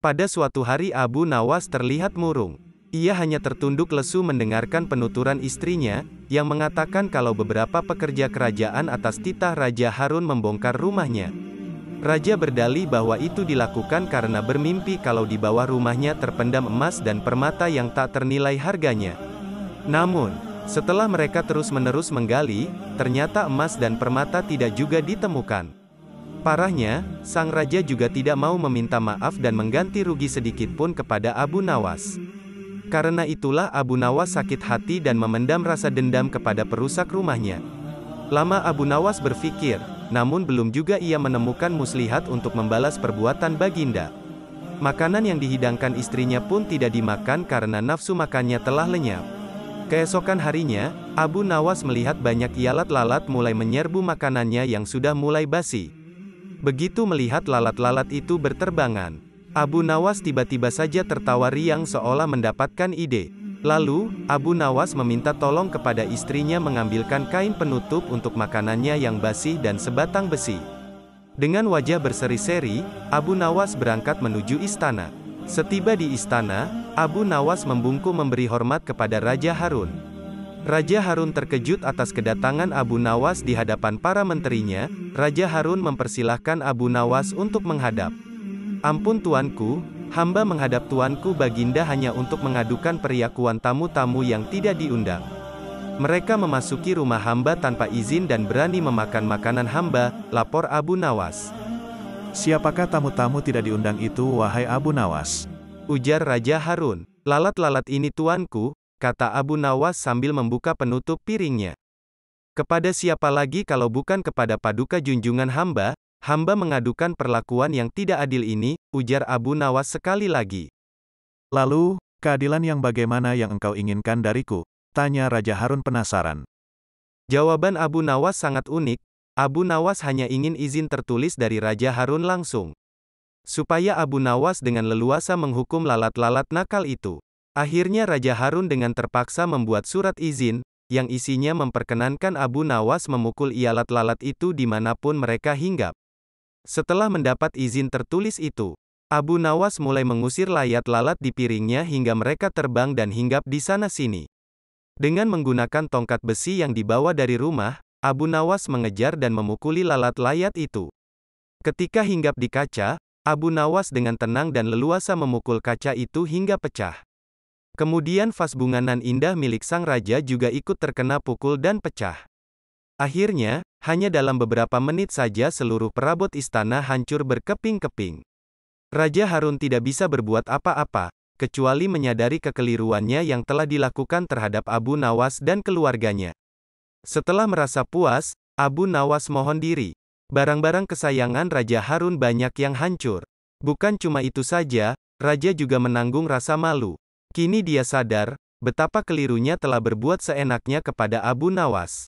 Pada suatu hari Abu Nawas terlihat murung. Ia hanya tertunduk lesu mendengarkan penuturan istrinya, yang mengatakan kalau beberapa pekerja kerajaan atas titah Raja Harun membongkar rumahnya. Raja berdalih bahwa itu dilakukan karena bermimpi kalau di bawah rumahnya terpendam emas dan permata yang tak ternilai harganya. Namun, setelah mereka terus-menerus menggali, ternyata emas dan permata tidak juga ditemukan. Parahnya, sang raja juga tidak mau meminta maaf dan mengganti rugi sedikit pun kepada Abu Nawas. Karena itulah Abu Nawas sakit hati dan memendam rasa dendam kepada perusak rumahnya. Lama Abu Nawas berpikir, namun belum juga ia menemukan muslihat untuk membalas perbuatan baginda. Makanan yang dihidangkan istrinya pun tidak dimakan karena nafsu makannya telah lenyap. Keesokan harinya, Abu Nawas melihat banyak lalat-lalat mulai menyerbu makanannya yang sudah mulai basi. Begitu melihat lalat-lalat itu berterbangan, Abu Nawas tiba-tiba saja tertawa riang seolah mendapatkan ide. Lalu, Abu Nawas meminta tolong kepada istrinya mengambilkan kain penutup untuk makanannya yang basi dan sebatang besi. Dengan wajah berseri-seri, Abu Nawas berangkat menuju istana. Setiba di istana, Abu Nawas membungkuk memberi hormat kepada Raja Harun. Raja Harun terkejut atas kedatangan Abu Nawas di hadapan para menterinya. Raja Harun mempersilahkan Abu Nawas untuk menghadap. "Ampun tuanku, hamba menghadap tuanku Baginda hanya untuk mengadukan periakuan tamu-tamu yang tidak diundang. Mereka memasuki rumah hamba tanpa izin dan berani memakan makanan hamba," lapor Abu Nawas. "Siapakah tamu-tamu tidak diundang itu, wahai Abu Nawas?" ujar Raja Harun. "Lalat-lalat ini tuanku," kata Abu Nawas sambil membuka penutup piringnya. "Kepada siapa lagi kalau bukan kepada paduka junjungan hamba? Hamba mengadukan perlakuan yang tidak adil ini," ujar Abu Nawas sekali lagi. "Lalu, keadilan yang bagaimana yang engkau inginkan dariku?" tanya Raja Harun penasaran. Jawaban Abu Nawas sangat unik. Abu Nawas hanya ingin izin tertulis dari Raja Harun langsung, supaya Abu Nawas dengan leluasa menghukum lalat-lalat nakal itu. Akhirnya Raja Harun dengan terpaksa membuat surat izin, yang isinya memperkenankan Abu Nawas memukul lalat-lalat itu dimanapun mereka hinggap. Setelah mendapat izin tertulis itu, Abu Nawas mulai mengusir lalat-lalat di piringnya hingga mereka terbang dan hinggap di sana-sini. Dengan menggunakan tongkat besi yang dibawa dari rumah, Abu Nawas mengejar dan memukuli lalat-lalat itu. Ketika hinggap di kaca, Abu Nawas dengan tenang dan leluasa memukul kaca itu hingga pecah. Kemudian vas bunganan indah milik sang raja juga ikut terkena pukul dan pecah. Akhirnya, hanya dalam beberapa menit saja seluruh perabot istana hancur berkeping-keping. Raja Harun tidak bisa berbuat apa-apa, kecuali menyadari kekeliruannya yang telah dilakukan terhadap Abu Nawas dan keluarganya. Setelah merasa puas, Abu Nawas mohon diri. Barang-barang kesayangan Raja Harun banyak yang hancur. Bukan cuma itu saja, Raja juga menanggung rasa malu. Kini dia sadar, betapa kelirunya telah berbuat seenaknya kepada Abu Nawas.